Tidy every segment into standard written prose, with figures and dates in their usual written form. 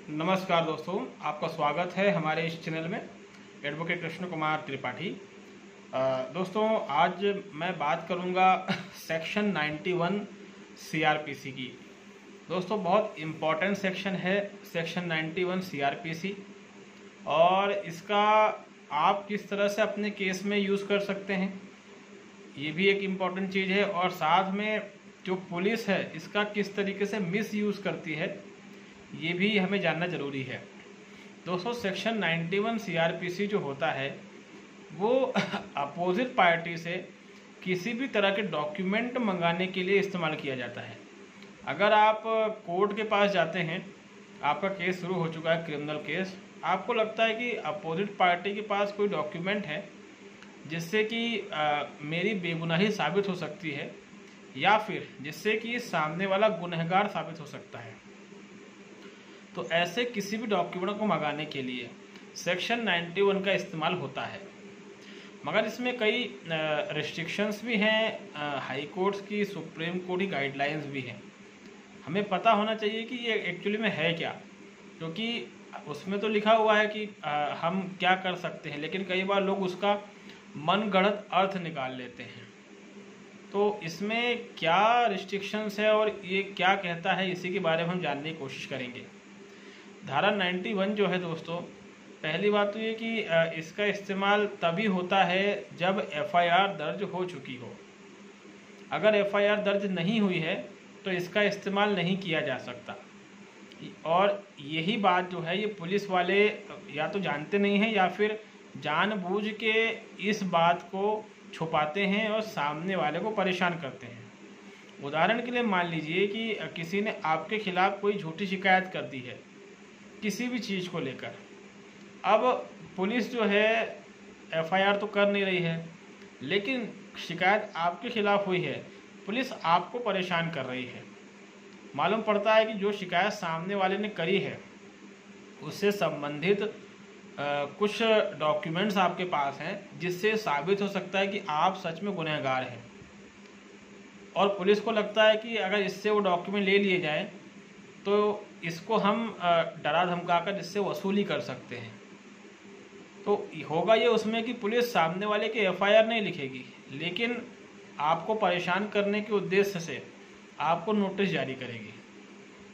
नमस्कार दोस्तों, आपका स्वागत है हमारे इस चैनल में। एडवोकेट कृष्ण कुमार त्रिपाठी। दोस्तों, आज मैं बात करूंगा सेक्शन 91 सीआरपीसी की। दोस्तों, बहुत इम्पोर्टेंट सेक्शन है सेक्शन 91 सीआरपीसी, और इसका आप किस तरह से अपने केस में यूज़ कर सकते हैं, ये भी एक इम्पॉर्टेंट चीज़ है। और साथ में जो पुलिस है इसका किस तरीके से मिस यूज़ करती है, ये भी हमें जानना ज़रूरी है। दोस्तों, सेक्शन 91 सीआरपीसी जो होता है वो अपोजिट पार्टी से किसी भी तरह के डॉक्यूमेंट मंगाने के लिए इस्तेमाल किया जाता है। अगर आप कोर्ट के पास जाते हैं, आपका केस शुरू हो चुका है, क्रिमिनल केस, आपको लगता है कि अपोजिट पार्टी के पास कोई डॉक्यूमेंट है जिससे कि मेरी बेगुनाही साबित हो सकती है, या फिर जिससे कि सामने वाला गुनहगार साबित हो सकता है, तो ऐसे किसी भी डॉक्यूमेंट को मंगाने के लिए सेक्शन 91 का इस्तेमाल होता है। मगर इसमें कई रिस्ट्रिक्शंस भी हैं, हाई कोर्ट्स की, सुप्रीम कोर्ट की गाइडलाइंस भी हैं। हमें पता होना चाहिए कि ये एक्चुअली में है क्या, क्योंकि उसमें तो लिखा हुआ है कि हम क्या कर सकते हैं, लेकिन कई बार लोग उसका मनगढ़ंत अर्थ निकाल लेते हैं। तो इसमें क्या रिस्ट्रिक्शंस है और ये क्या कहता है, इसी के बारे में हम जानने की कोशिश करेंगे। धारा 91 जो है दोस्तों, पहली बात तो ये कि इसका इस्तेमाल तभी होता है जब एफआईआर दर्ज हो चुकी हो। अगर एफआईआर दर्ज नहीं हुई है तो इसका इस्तेमाल नहीं किया जा सकता। और यही बात जो है ये पुलिस वाले या तो जानते नहीं हैं या फिर जानबूझ के इस बात को छुपाते हैं और सामने वाले को परेशान करते हैं। उदाहरण के लिए मान लीजिए कि किसी ने आपके खिलाफ कोई झूठी शिकायत कर दी है किसी भी चीज़ को लेकर। अब पुलिस जो है एफआईआर तो कर नहीं रही है, लेकिन शिकायत आपके खिलाफ हुई है, पुलिस आपको परेशान कर रही है। मालूम पड़ता है कि जो शिकायत सामने वाले ने करी है उससे संबंधित कुछ डॉक्यूमेंट्स आपके पास हैं जिससे साबित हो सकता है कि आप सच में गुनहगार हैं। और पुलिस को लगता है कि अगर इससे वो डॉक्यूमेंट ले लिए जाएं तो इसको हम डरा धमका कर इससे वसूली कर सकते हैं। तो होगा ये उसमें कि पुलिस सामने वाले के एफआईआर नहीं लिखेगी, लेकिन आपको परेशान करने के उद्देश्य से आपको नोटिस जारी करेगी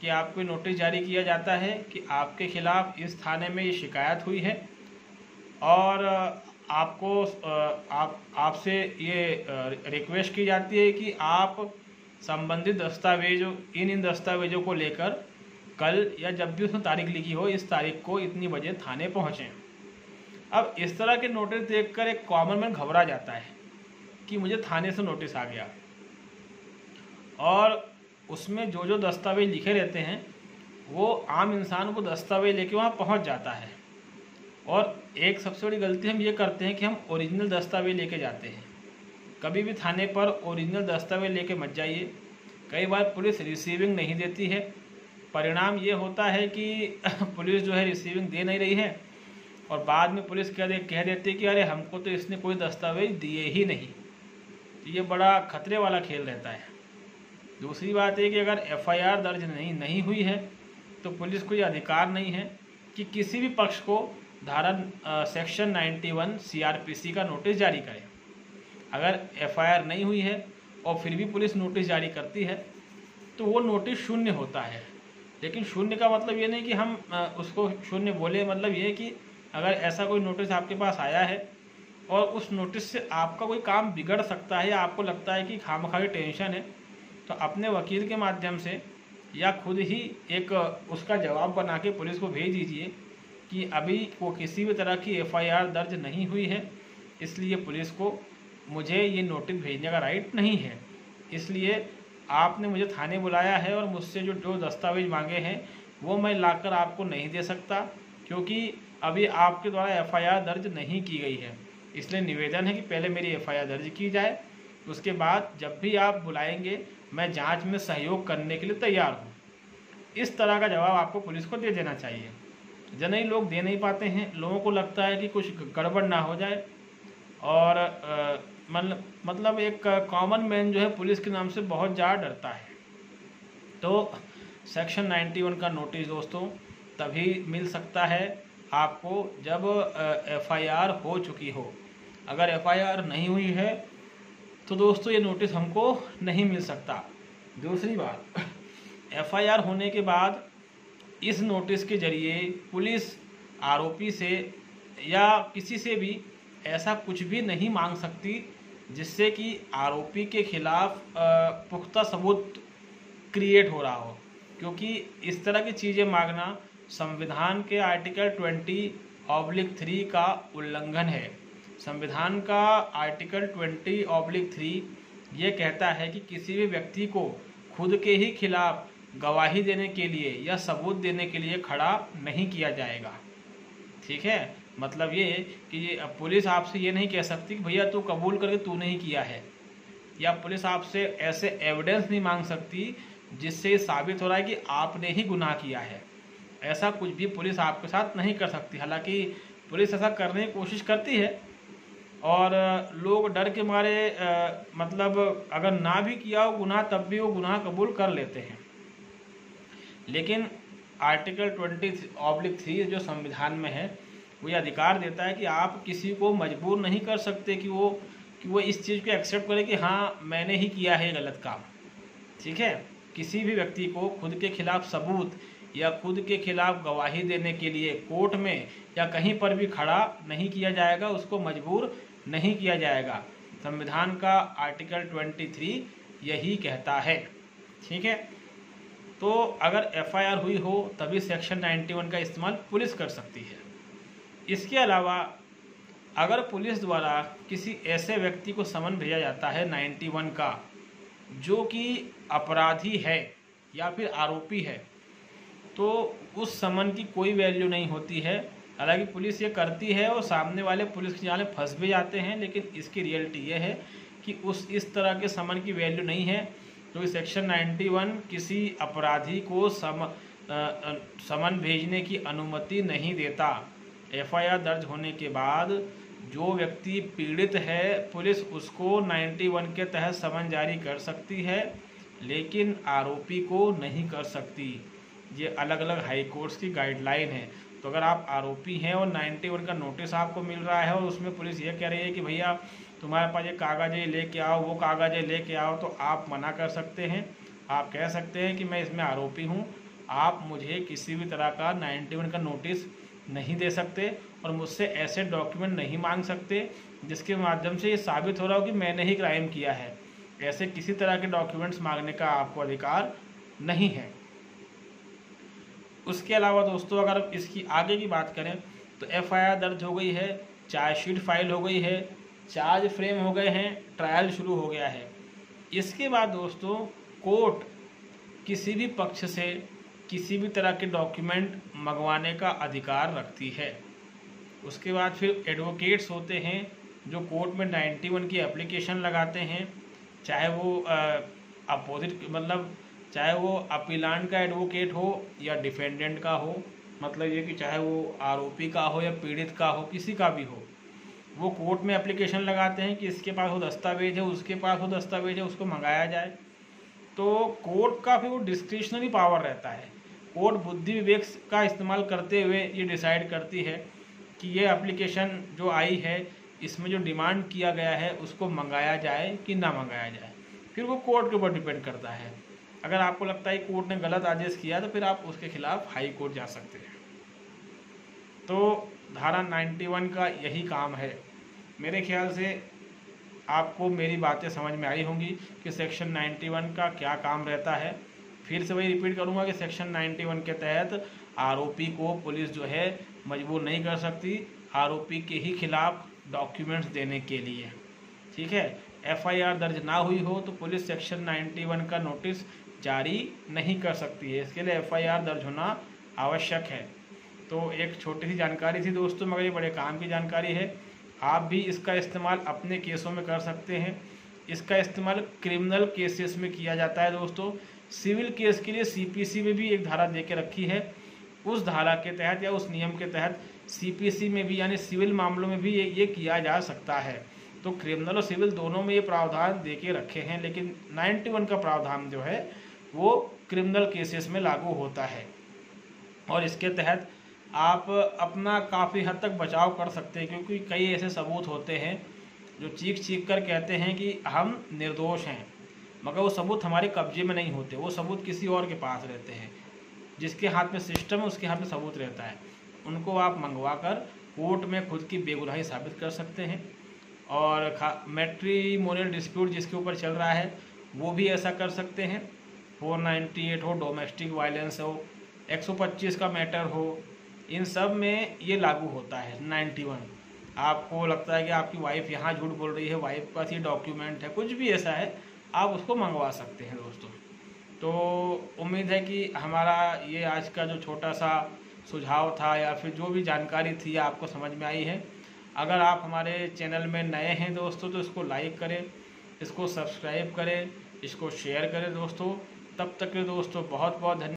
कि आपको नोटिस जारी किया जाता है कि आपके खिलाफ इस थाने में ये शिकायत हुई है, और आपको आपसे ये रिक्वेस्ट की जाती है कि आप संबंधित दस्तावेजों इन दस्तावेजों को लेकर कल या जब भी उसमें तारीख लिखी हो, इस तारीख को इतनी बजे थाने पहुँचें। अब इस तरह के नोटिस देखकर एक कॉमन मैन घबरा जाता है कि मुझे थाने से नोटिस आ गया, और उसमें जो जो दस्तावेज लिखे रहते हैं वो आम इंसान को दस्तावेज लेके वहाँ पहुँच जाता है। और एक सबसे बड़ी गलती हम ये करते हैं कि हम ओरिजिनल दस्तावेज लेके जाते हैं। कभी भी थाने पर ओरिजिनल दस्तावेज लेके मत जाइए। कई बार पुलिस रिसीविंग नहीं देती है, परिणाम ये होता है कि पुलिस जो है रिसीविंग दे नहीं रही है, और बाद में पुलिस कह देती है कि अरे हमको तो इसने कोई दस्तावेज दिए ही नहीं। तो ये बड़ा खतरे वाला खेल रहता है। दूसरी बात है कि अगर एफआईआर दर्ज नहीं हुई है तो पुलिस को ये अधिकार नहीं है कि किसी भी पक्ष को धारा सेक्शन 91 सीआरपीसी का नोटिस जारी करे। अगर एफआईआर नहीं हुई है और फिर भी पुलिस नोटिस जारी करती है तो वो नोटिस शून्य होता है। लेकिन शून्य का मतलब ये नहीं कि हम उसको शून्य बोले, मतलब ये कि अगर ऐसा कोई नोटिस आपके पास आया है और उस नोटिस से आपका कोई काम बिगड़ सकता है या आपको लगता है कि खामखाई टेंशन है, तो अपने वकील के माध्यम से या खुद ही एक उसका जवाब बना के पुलिस को भेज दीजिए कि अभी वो किसी भी तरह की एफआईआर दर्ज नहीं हुई है, इसलिए पुलिस को मुझे ये नोटिस भेजने का राइट नहीं है, इसलिए आपने मुझे थाने बुलाया है और मुझसे जो दस्तावेज मांगे हैं वो मैं लाकर आपको नहीं दे सकता, क्योंकि अभी आपके द्वारा एफआईआर दर्ज नहीं की गई है। इसलिए निवेदन है कि पहले मेरी एफआईआर दर्ज की जाए, उसके बाद जब भी आप बुलाएंगे मैं जांच में सहयोग करने के लिए तैयार हूँ। इस तरह का जवाब आपको पुलिस को दे देना चाहिए। जनरली लोग दे नहीं पाते हैं, लोगों को लगता है कि कुछ गड़बड़ ना हो जाए, और मतलब एक कॉमन मैन जो है पुलिस के नाम से बहुत ज़्यादा डरता है। तो सेक्शन 91 का नोटिस दोस्तों तभी मिल सकता है आपको जब एफआईआर हो चुकी हो। अगर एफआईआर नहीं हुई है तो दोस्तों ये नोटिस हमको नहीं मिल सकता। दूसरी बात, एफआईआर होने के बाद इस नोटिस के जरिए पुलिस आरोपी से या किसी से भी ऐसा कुछ भी नहीं मांग सकती जिससे कि आरोपी के खिलाफ पुख्ता सबूत क्रिएट हो रहा हो, क्योंकि इस तरह की चीज़ें मांगना संविधान के आर्टिकल 20/3 का उल्लंघन है। संविधान का आर्टिकल 20/3 ये कहता है कि किसी भी व्यक्ति को खुद के ही खिलाफ गवाही देने के लिए या सबूत देने के लिए खड़ा नहीं किया जाएगा। ठीक है, मतलब ये कि पुलिस आपसे ये नहीं कह सकती कि भैया तू कबूल करके तूने ही किया है, या पुलिस आपसे ऐसे एविडेंस नहीं मांग सकती जिससे साबित हो रहा है कि आपने ही गुनाह किया है। ऐसा कुछ भी पुलिस आपके साथ नहीं कर सकती। हालांकि पुलिस ऐसा करने की कोशिश करती है और लोग डर के मारे मतलब अगर ना भी किया हो गुनाह तब भी वो गुनाह कबूल कर लेते हैं। लेकिन आर्टिकल 20/3 जो संविधान में है वो ये अधिकार देता है कि आप किसी को मजबूर नहीं कर सकते कि वो इस चीज़ को एक्सेप्ट करे कि हाँ मैंने ही किया है गलत काम। ठीक है, किसी भी व्यक्ति को खुद के खिलाफ सबूत या खुद के खिलाफ गवाही देने के लिए कोर्ट में या कहीं पर भी खड़ा नहीं किया जाएगा, उसको मजबूर नहीं किया जाएगा। संविधान का आर्टिकल 23 यही कहता है। ठीक है, तो अगर एफआईआर हुई हो तभी सेक्शन 91 का इस्तेमाल पुलिस कर सकती है। इसके अलावा अगर पुलिस द्वारा किसी ऐसे व्यक्ति को समन भेजा जाता है 91 का जो कि अपराधी है या फिर आरोपी है, तो उस समन की कोई वैल्यू नहीं होती है। हालांकि पुलिस ये करती है और सामने वाले पुलिस के जाल में फंस भी जाते हैं, लेकिन इसकी रियलिटी ये है कि इस तरह के समन की वैल्यू नहीं है। तो सेक्शन 91 किसी अपराधी को समन भेजने की अनुमति नहीं देता। एफआईआर दर्ज होने के बाद जो व्यक्ति पीड़ित है पुलिस उसको 91 के तहत समन जारी कर सकती है, लेकिन आरोपी को नहीं कर सकती। ये अलग अलग हाई कोर्ट्स की गाइडलाइन है। तो अगर आप आरोपी हैं और 91 का नोटिस आपको मिल रहा है और उसमें पुलिस ये कह रही है कि भैया तुम्हारे पास ये कागज़ लेके आओ, वो कागज़ लेके आओ, तो आप मना कर सकते हैं। आप कह सकते हैं कि मैं इसमें आरोपी हूँ, आप मुझे किसी भी तरह का 91 का नोटिस नहीं दे सकते और मुझसे ऐसे डॉक्यूमेंट नहीं मांग सकते जिसके माध्यम से ये साबित हो रहा हो कि मैंने ही क्राइम किया है। ऐसे किसी तरह के डॉक्यूमेंट्स मांगने का आपको अधिकार नहीं है। उसके अलावा दोस्तों अगर इसकी आगे की बात करें तो एफआईआर दर्ज हो गई है, चार्जशीट फाइल हो गई है, चार्ज फ्रेम हो गए हैं, ट्रायल शुरू हो गया है। इसके बाद दोस्तों कोर्ट किसी भी पक्ष से किसी भी तरह के डॉक्यूमेंट मंगवाने का अधिकार रखती है। उसके बाद फिर एडवोकेट्स होते हैं जो कोर्ट में 91 की एप्लीकेशन लगाते हैं, चाहे वो अपोजिट मतलब चाहे वो अपीलांट का एडवोकेट हो या डिफेंडेंट का हो, मतलब ये कि चाहे वो आरोपी का हो या पीड़ित का हो, किसी का भी हो, वो कोर्ट में एप्लीकेशन लगाते हैं कि इसके पास वो दस्तावेज है, उसके पास वो दस्तावेज है, उसको मंगाया जाए। तो कोर्ट का फिर वो डिस्क्रिशनरी पावर रहता है। कोर्ट बुद्धि विवेक का इस्तेमाल करते हुए ये डिसाइड करती है कि ये एप्लीकेशन जो आई है इसमें जो डिमांड किया गया है उसको मंगाया जाए कि ना मंगाया जाए। फिर वो कोर्ट के ऊपर डिपेंड करता है। अगर आपको लगता है कोर्ट ने गलत आदेश किया तो फिर आप उसके खिलाफ हाई कोर्ट जा सकते हैं। तो धारा 91 का यही काम है। मेरे ख्याल से आपको मेरी बातें समझ में आई होंगी कि सेक्शन 91 का क्या काम रहता है। फिर से वही रिपीट करूंगा कि सेक्शन 91 के तहत आरोपी को पुलिस जो है मजबूर नहीं कर सकती आरोपी के ही खिलाफ डॉक्यूमेंट्स देने के लिए। ठीक है, एफआईआर दर्ज ना हुई हो तो पुलिस सेक्शन 91 का नोटिस जारी नहीं कर सकती है। इसके लिए एफआईआर दर्ज होना आवश्यक है। तो एक छोटी सी जानकारी थी दोस्तों, मगर ये बड़े काम की जानकारी है। आप भी इसका इस्तेमाल अपने केसों में कर सकते हैं। इसका इस्तेमाल क्रिमिनल केसेस में किया जाता है दोस्तों। सिविल केस के लिए सीपीसी में भी एक धारा दे के रखी है। उस धारा के तहत या उस नियम के तहत सीपीसी में भी यानी सिविल मामलों में भी ये किया जा सकता है। तो क्रिमिनल और सिविल दोनों में ये प्रावधान दे के रखे हैं, लेकिन 91 का प्रावधान जो है वो क्रिमिनल केसेस में लागू होता है। और इसके तहत आप अपना काफ़ी हद तक बचाव कर सकते हैं, क्योंकि कई ऐसे सबूत होते हैं जो चीख चीख कर कहते हैं कि हम निर्दोष हैं, मगर वो सबूत हमारे कब्जे में नहीं होते, वो सबूत किसी और के पास रहते हैं। जिसके हाथ में सिस्टम है उसके हाथ में सबूत रहता है। उनको आप मंगवा कर कोर्ट में खुद की बेगुनाही साबित कर सकते हैं। और मैट्रिमोनियल डिस्प्यूट जिसके ऊपर चल रहा है वो भी ऐसा कर सकते हैं। 498 हो, डोमेस्टिक वायलेंस हो, 125 का मैटर हो, इन सब में ये लागू होता है 91। आपको लगता है कि आपकी वाइफ यहाँ झूठ बोल रही है, वाइफ के पास ये डॉक्यूमेंट है, कुछ भी ऐसा है, आप उसको मंगवा सकते हैं दोस्तों। तो उम्मीद है कि हमारा ये आज का जो छोटा सा सुझाव था या फिर जो भी जानकारी थी आपको समझ में आई है। अगर आप हमारे चैनल में नए हैं दोस्तों तो इसको लाइक करें, इसको सब्सक्राइब करें, इसको शेयर करें दोस्तों। तब तक के दोस्तों बहुत बहुत धन्यवाद।